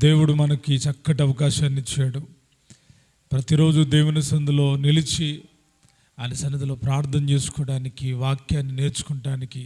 దేవుడు మనకి చక్కటి అవకాశాన్ని ఇచ్చాడు. ప్రతిరోజు దేవుని సన్నిధిలో నిలిచి ఆయన సన్నిధిలో ప్రార్థన చేసుకోవడానికి, వాక్యాన్ని నేర్చుకోవడానికి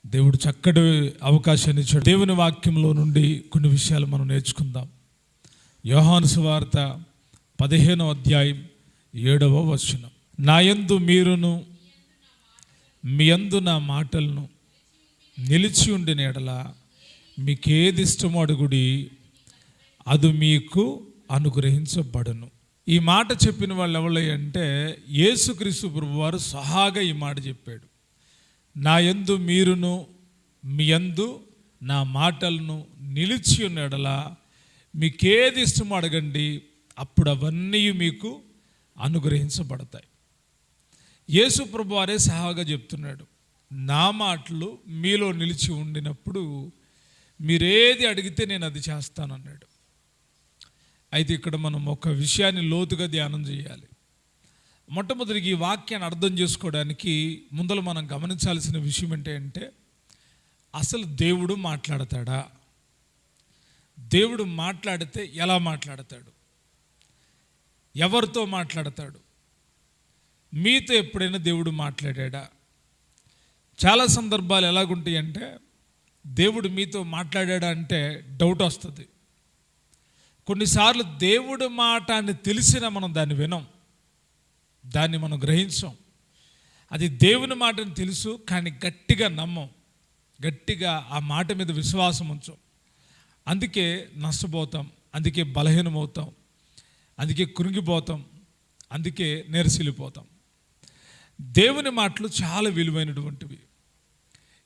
దేవుడు చక్కటి అవకాశాన్ని ఇచ్చాడు. దేవుని వాక్యంలో నుండి కొన్ని విషయాలు మనం నేర్చుకుందాం. యోహాను సువార్త 15వ అధ్యాయం 7వ వచనం. నా యందు మీరును మీ యందు నా మాటలను నిలిచి ఉండిన యెడల మీకేది ఇష్టమో అడుగుడి, అది మీకు అనుగ్రహించబడును. ఈ మాట చెప్పిన వాళ్ళు ఎవరు అంటే యేసుక్రీస్తు ప్రభువారు సహాగా ఈ మాట చెప్పాడు. నా యందు మీరును మీ యందు నా మాటలను నిలిచి ఉన్న యెడల మీకేది ఇష్టమో అడగండి, అప్పుడు అవన్నీ మీకు అనుగ్రహించబడతాయి. యేసు ప్రభువారే సహాగా చెప్తున్నాడు. నా మాటలు మీలో నిలిచి ఉండినప్పుడు మీరేది అడిగితే నేను అది చేస్తానన్నాడు. అయితే ఇక్కడ మనం ఒక విషయాన్ని లోతుగా ధ్యానం చేయాలి. మొట్టమొదటిగా ఈ వాక్యాన్ని అర్థం చేసుకోవడానికి ముందర మనం గమనించాల్సిన విషయం ఏంటంటే అసలు దేవుడు మాట్లాడతాడా? దేవుడు మాట్లాడితే ఎలా మాట్లాడతాడు? ఎవరితో మాట్లాడతాడు? మీతో ఎప్పుడైనా దేవుడు మాట్లాడా? చాలా సందర్భాలు ఎలాగుంటాయి అంటే దేవుడు మీతో మాట్లాడా అంటే డౌట్ వస్తుంది. కొన్నిసార్లు దేవుడు మాట అని తెలిసినా మనం దాన్ని వినం, దాన్ని మనం గ్రహించాం. అది దేవుని మాట అని తెలుసు కానీ గట్టిగా నమ్మం, గట్టిగా ఆ మాట మీద విశ్వాసం ఉంచాం. అందుకే నష్టపోతాం, అందుకే బలహీనమవుతాం, అందుకే కృంగిపోతాం, అందుకే నీరసిల్లిపోతాం. దేవుని మాటలు చాలా విలువైనటువంటివి.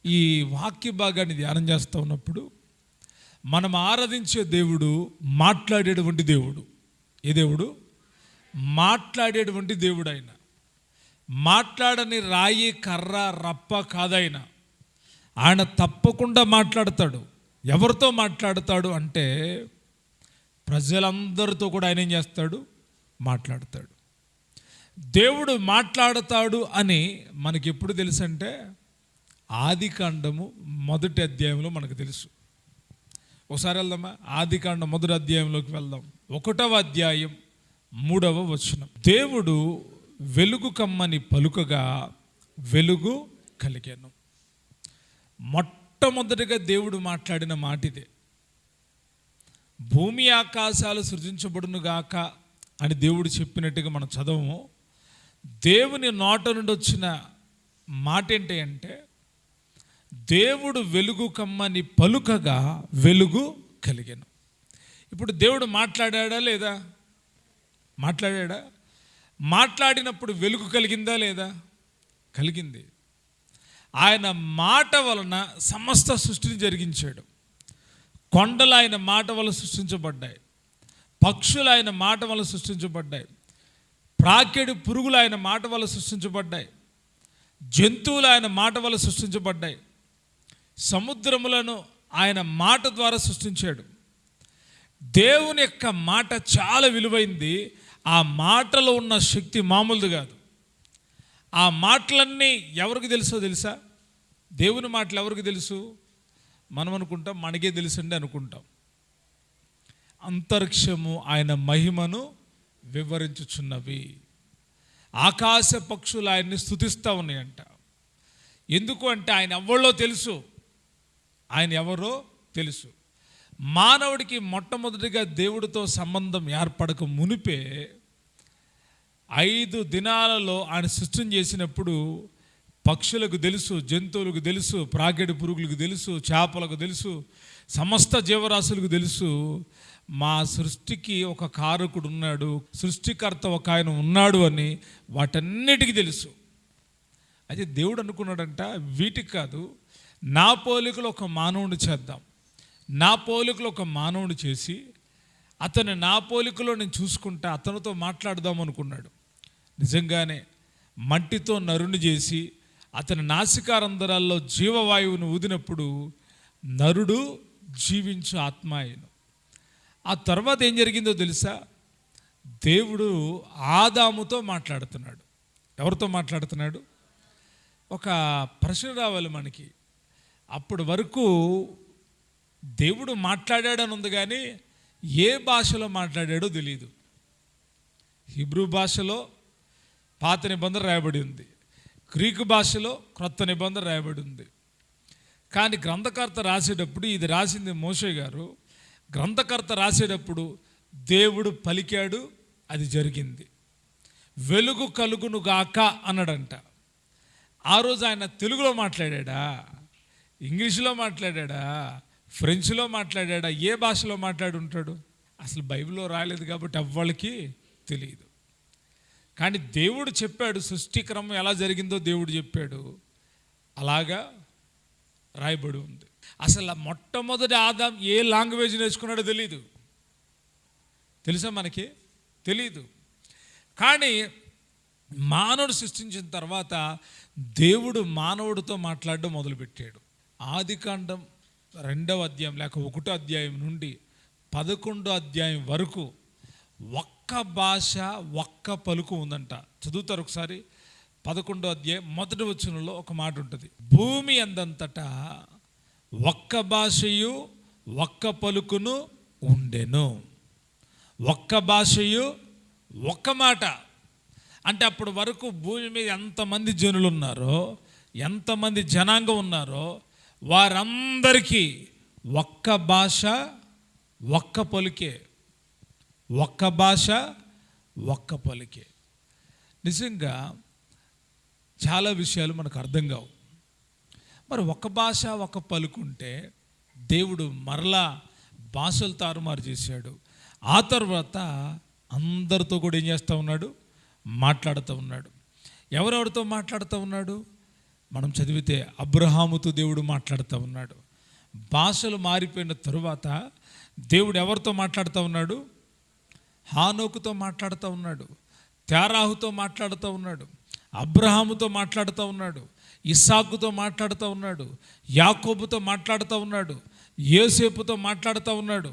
ఈ వాక్య భాగాన్ని ధ్యానం చేస్తూ ఉన్నప్పుడు మనం ఆరాధించే దేవుడు మాట్లాడేటువంటి దేవుడు. ఏ దేవుడు? మాట్లాడేటువంటి దేవుడు. ఆయన మాట్లాడని రాయి, కర్ర, రప్ప కాదైనా. ఆయన తప్పకుండా మాట్లాడతాడు. ఎవరితో మాట్లాడతాడు అంటే ప్రజలందరితో కూడా ఆయన ఏం చేస్తాడు? మాట్లాడతాడు. దేవుడు మాట్లాడతాడు అని మనకి ఎప్పుడు తెలుసు అంటే ఆదికాండము 1వ అధ్యాయంలో మనకు తెలుసు. ఒకసారి వెళ్దామా? ఆదికాండం 1వ అధ్యాయంలోకి వెళ్దాం. 1వ అధ్యాయం 3వ వచనం. దేవుడు వెలుగు కమ్మని పలుకగా వెలుగు కలిగాను. మొట్టమొదటిగా దేవుడు మాట్లాడిన మాట ఇదే. భూమి ఆకాశాలు సృజించబడును గాక అని దేవుడు చెప్పినట్టుగా మనం చదవము. దేవుని నోట నుండి వచ్చిన మాట ఏంటి అంటే దేవుడు వెలుగు కమ్మని పలుకగా వెలుగు కలిగాను. ఇప్పుడు దేవుడు మాట్లాడా లేదా? మాట్లాడా? మాట్లాడినప్పుడు వెలుగు కలిగిందా లేదా? కలిగింది. ఆయన మాట వలన సమస్త సృష్టిని జరిగించాడు. కొండలు ఆయన మాట వల్ల సృష్టించబడ్డాయి, పక్షులు ఆయన మాట వల్ల సృష్టించబడ్డాయి, ప్రాకెడు పురుగులు ఆయన మాట వల్ల సృష్టించబడ్డాయి, జంతువులు ఆయన మాట వల్ల సృష్టించబడ్డాయి, సముద్రములను ఆయన మాట ద్వారా సృష్టించాడు. దేవుని యొక్క మాట చాలా విలువైంది. ఆ మాటలో ఉన్న శక్తి మామూలుది కాదు. ఆ మాటలన్నీ ఎవరికి తెలుసో తెలుసా? దేవుని మాటలు ఎవరికి తెలుసు? మనం అనుకుంటాం మనకే తెలుసండి అనుకుంటాం. అంతరిక్షము ఆయన మహిమను వివరించుచున్నవి, ఆకాశ పక్షులు ఆయన్ని స్తుతిస్తూ ఉన్నాయంట. ఎందుకు అంటే ఆయన ఎవరో తెలుసు, ఆయన ఎవరో తెలుసు. మానవుడికి మొట్టమొదటిగా దేవుడితో సంబంధం ఏర్పడక మునిపే 5 దినాలలో ఆయన సృష్టిని చేసినప్పుడు పక్షులకు తెలుసు, జంతువులకు తెలుసు, ప్రాకెడు పురుగులకు తెలుసు, చేపలకు తెలుసు, సమస్త జీవరాశులకు తెలుసు మా సృష్టికి ఒక కారకుడు ఉన్నాడు, సృష్టికర్త ఒక ఆయన ఉన్నాడు అని వాటన్నిటికీ తెలుసు. అయితే దేవుడు అనుకున్నాడంట వీటికి కాదు, నా పోలికలో ఒక మానవుని చేద్దాం, నా పోలికలో ఒక మానవుని చేసి అతను నా పోలికలో నేను చూసుకుంటా అతనితో మాట్లాడదాం అనుకున్నాడు. నిజంగానే మట్టితో నరుని చేసి అతని నాసికారంధ్రాల్లో జీవవాయువును ఊదినప్పుడు నరుడు జీవించు ఆత్మ అయ్యను. ఆ తర్వాత ఏం జరిగిందో తెలుసా? దేవుడు ఆదాముతో మాట్లాడుతున్నాడు. ఎవరితో మాట్లాడుతున్నాడు? ఒక ప్రశ్న రావాలి మనకి. అప్పటి వరకు దేవుడు మాట్లాడాడని ఉంది కానీ ఏ భాషలో మాట్లాడాడో తెలియదు. హిబ్రూ భాషలో పాత నిబంధన రాయబడి ఉంది, గ్రీకు భాషలో క్రొత్త నిబంధన రాయబడి ఉంది. కానీ గ్రంథకర్త రాసేటప్పుడు, ఇది రాసింది మోషే గారు, గ్రంథకర్త రాసేటప్పుడు దేవుడు పలికాడు, అది జరిగింది. వెలుగు కలుగును గాక అన్నాడంట. ఆ రోజు ఆయన తెలుగులో మాట్లాడా, ఇంగ్లీష్లో మాట్లాడా, ఫ్రెంచ్లో మాట్లాడా, ఏ భాషలో మాట్లాడి ఉంటాడు? అసలు బైబిల్లో రాయలేదు కాబట్టి ఎవ్వరికి తెలియదు. కానీ దేవుడు చెప్పాడు, సృష్టిక్రమం ఎలా జరిగిందో దేవుడు చెప్పాడు, అలాగా రాయబడి ఉంది. అసలు మొట్టమొదటి ఆదాం ఏ లాంగ్వేజ్ నేర్చుకున్నాడో తెలీదు. తెలుసా మనకి? తెలీదు. కానీ మానవుడు సృష్టించిన తర్వాత దేవుడు మానవుడితో మాట్లాడడం మొదలుపెట్టాడు. ఆదికాండం 2వ అధ్యాయం లేక 1వ అధ్యాయం నుండి 11వ అధ్యాయం వరకు ఒక్క భాష, ఒక్క పలుకు ఉందంట. చదువుతారు ఒకసారి. 11వ అధ్యాయం 1వ వచనంలో ఒక మాట ఉంటుంది. భూమి అందంతటా ఒక్క భాషయు ఒక్క పలుకును ఉండెను. ఒక్క భాషయు ఒక్క మాట. అంటే అప్పటి వరకు భూమి మీద ఎంతమంది జనులు ఉన్నారో, ఎంతమంది జనాంగం ఉన్నారో, వారందరికీ ఒక్క భాష, ఒక్క పలుకే. ఒక్క భాష, ఒక్క పలుకే. నిజంగా చాలా విషయాలు మనకు అర్థం కావు. మరి ఒక్క భాష, ఒక్క పలుకుంటే దేవుడు మరలా భాషలు తారుమారు చేశాడు. ఆ తర్వాత అందరితో కూడా ఏం చేస్తూ ఉన్నాడు? మాట్లాడుతూ ఉన్నాడు. ఎవరెవరితో మాట్లాడుతూ ఉన్నాడు? మనం చదివితే అబ్రహాముతో దేవుడు మాట్లాడుతూ ఉన్నాడు. భాషలు మారిపోయిన తరువాత దేవుడు ఎవరితో మాట్లాడుతూ ఉన్నాడు? హానోకుతో మాట్లాడుతూ ఉన్నాడు, తెరాహుతో మాట్లాడుతూ ఉన్నాడు, అబ్రహాముతో మాట్లాడుతూ ఉన్నాడు, ఇస్సాకుతో మాట్లాడుతూ ఉన్నాడు, యాకోబుతో మాట్లాడుతూ ఉన్నాడు, యోసేపుతో మాట్లాడుతూ ఉన్నాడు,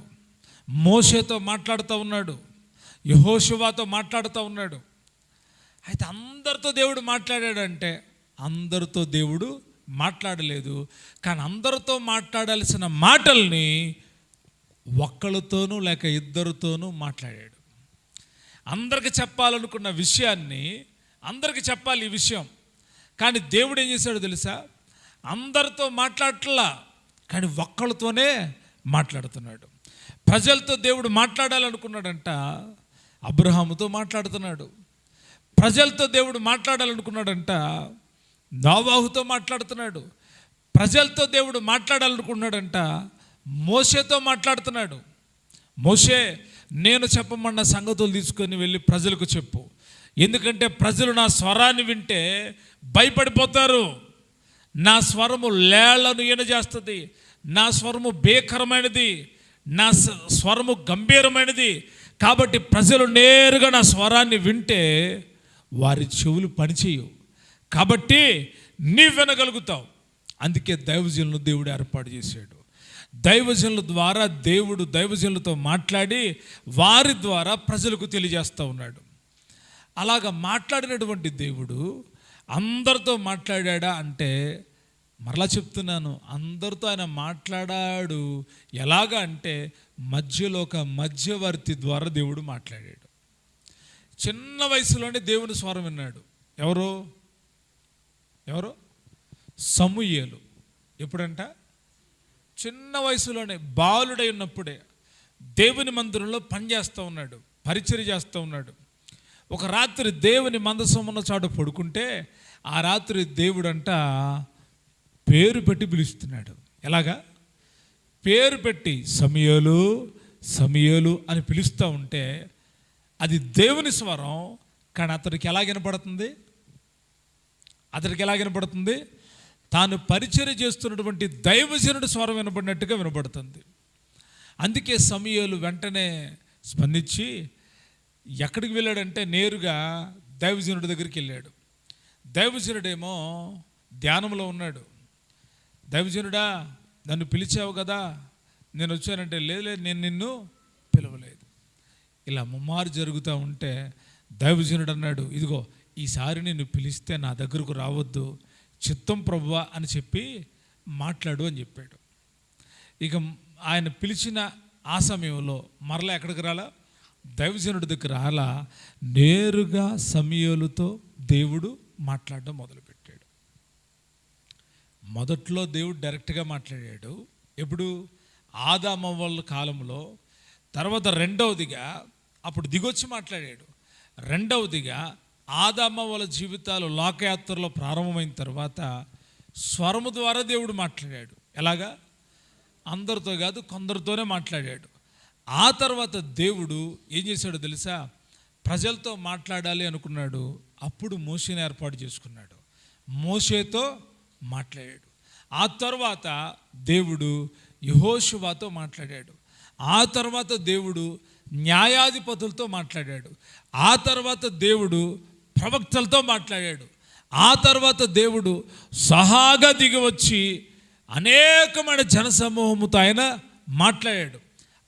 మోషేతో మాట్లాడుతూ ఉన్నాడు, యెహోషువతో మాట్లాడుతూ ఉన్నాడు. అయితే అందరితో దేవుడు మాట్లాడాడంటే అందరితో దేవుడు మాట్లాడలేదు. కానీ అందరితో మాట్లాడాల్సిన మాటల్ని ఒక్కళ్ళతోనూ లేక ఇద్దరితోనూ మాట్లాడాడు. అందరికి చెప్పాలనుకున్న విషయాన్ని అందరికి చెప్పాలి ఈ విషయం. కానీ దేవుడు ఏం చేశాడో తెలుసా? అందరితో మాట్లాడట్లా, కానీ ఒక్కళ్ళతోనే మాట్లాడుతున్నాడు. ప్రజలతో దేవుడు మాట్లాడాలనుకున్నాడంట, అబ్రహాముతో మాట్లాడుతున్నాడు. ప్రజలతో దేవుడు మాట్లాడాలనుకున్నాడంట, నోవాహుతో మాట్లాడుతున్నాడు. ప్రజలతో దేవుడు మాట్లాడాలనుకున్నాడంట, మోషేతో మాట్లాడుతున్నాడు. మోషే, నేను చెప్పమన్న సంగతులు తీసుకొని వెళ్ళి ప్రజలకు చెప్పు, ఎందుకంటే ప్రజలు నా స్వరాన్ని వింటే భయపడిపోతారు. నా స్వరము లేళ్లను ఈనజేస్తుంది, నా స్వరము భీకరమైనది, నా స్వరము గంభీరమైనది. కాబట్టి ప్రజలు నేరుగా నా స్వరాన్ని వింటే వారి చెవులు పనిచేయవు. కాబట్టి నీవు వినగలుగుతావు. అందుకే దైవజనులను దేవుడు ఏర్పాటు చేశాడు. దైవజనుల ద్వారా దేవుడు దైవజనులతో మాట్లాడి వారి ద్వారా ప్రజలకు తెలియజేస్తూ ఉన్నాడు. అలాగా మాట్లాడినటువంటి దేవుడు అందరితో మాట్లాడా అంటే, మరలా చెప్తున్నాను, అందరితో ఆయన మాట్లాడాడు. ఎలాగా అంటే మధ్యలో ఒక మధ్యవర్తి ద్వారా దేవుడు మాట్లాడాడు. చిన్న వయసులోనే దేవుని స్వరం విన్నాడు. ఎవరు? సమూయేలు. ఎప్పుడంట? చిన్న వయసులోనే, బాలుడై ఉన్నప్పుడే దేవుని మందిరంలో పనిచేస్తూ ఉన్నాడు, పరిచర్య చేస్తూ ఉన్నాడు. ఒక రాత్రి దేవుని మందసం ఉన్న చాటు పడుకుంటే ఆ రాత్రి దేవుడంట పేరు పెట్టి పిలుస్తున్నాడు. ఎలాగా? పేరు పెట్టి సమూయేలు సమూయేలు అని పిలుస్తూ ఉంటే అది దేవుని స్వరం. కానీ అతడికి ఎలా వినపడుతుంది? తాను పరిచర్య చేస్తున్నటువంటి దైవజనుడి స్వరం వినపడినట్టుగా వినపడుతుంది. అందుకే సమూయేలు వెంటనే స్పందించి ఎక్కడికి వెళ్ళాడంటే నేరుగా దైవజనుడి దగ్గరికి వెళ్ళాడు. దైవజనుడేమో ధ్యానంలో ఉన్నాడు. దైవజనుడా, నన్ను పిలిచావు కదా, నేను వచ్చానంటే, లేదు నేను నిన్ను పిలవలేదు. ఇలా ముమ్మారు జరుగుతూ ఉంటే దైవజనుడు అన్నాడు, ఇదిగో ఈసారి నిన్ను పిలిస్తే నా దగ్గరకు రావద్దు, చిత్తం ప్రభువా అని చెప్పి మాట్లాడు అని చెప్పాడు. ఇక ఆయన పిలిచిన ఆ సమయంలో మరలా ఎక్కడికి రాలా, దైవజనుడి దగ్గర రాలా, నేరుగా సమూయేలుతో దేవుడు మాట్లాడడం మొదలుపెట్టాడు. మొదట్లో దేవుడు డైరెక్ట్గా మాట్లాడాడు. ఎప్పుడు? ఆదామవ్వల కాలంలో. తర్వాత రెండవదిగా అప్పుడు దిగొచ్చి మాట్లాడాడు. రెండవదిగా ఆదామవ్వల జీవితాలు లోకయాత్రలో ప్రారంభమైన తర్వాత స్వరము ద్వారా దేవుడు మాట్లాడాడు. ఎలాగా? అందరితో కాదు, కొందరితోనే మాట్లాడాడు. ఆ తర్వాత దేవుడు ఏం చేశాడో తెలుసా? ప్రజలతో మాట్లాడాలి అనుకున్నాడు. అప్పుడు మోషేని ఏర్పాటు చేసుకున్నాడు. మోషేతో మాట్లాడాడు. ఆ తర్వాత దేవుడు యెహోషువతో మాట్లాడాడు. ఆ తర్వాత దేవుడు న్యాయాధిపతులతో మాట్లాడాడు. ఆ తర్వాత దేవుడు ప్రవక్తలతో మాట్లాడాడు. ఆ తర్వాత దేవుడు సహాగా దిగి వచ్చి అనేకమైన జనసమూహముతో ఆయన మాట్లాడాడు.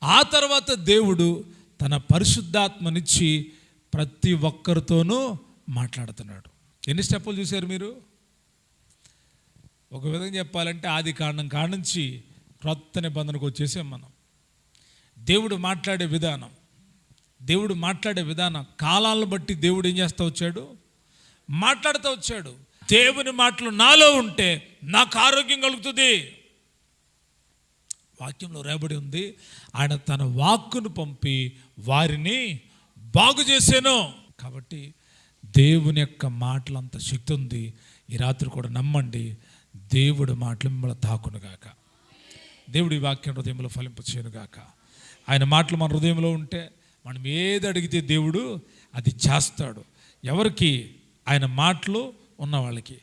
ఆ తర్వాత దేవుడు తన పరిశుద్ధాత్మనిచ్చి ప్రతి ఒక్కరితోనూ మాట్లాడుతున్నాడు. ఎన్ని స్టెప్పులు చూశారు మీరు? ఒక విధంగా చెప్పాలంటే ఆది కాండం కానుంచి క్రొత్త నిబంధనకు వచ్చేసాం మనం. దేవుడు మాట్లాడే విధానం కాలాలను బట్టి దేవుడు ఏం చేస్తూ వచ్చాడు? మాట్లాడుతూ వచ్చాడు. దేవుని మాటలు నాలో ఉంటే నాకు ఆరోగ్యం కలుగుతుంది. వాక్యంలో రాయబడి ఉంది, ఆయన తన వాక్కును పంపి వారిని బాగు చేశాను. కాబట్టి దేవుని యొక్క మాటలు అంత శక్తి ఉంది. ఈ రాత్రి కూడా నమ్మండి, దేవుడి మాటలు మిమ్మల్ని తాకునుగాక. దేవుడి వాక్యం హృదయంలో ఫలింపచేయునుగాక. ఆయన మాటలు మన హృదయంలో ఉంటే మనం ఏది అడిగితే దేవుడు అది చేస్తాడు. ఎవరికి? ఆయన మాటలు ఉన్న వాళ్ళకి.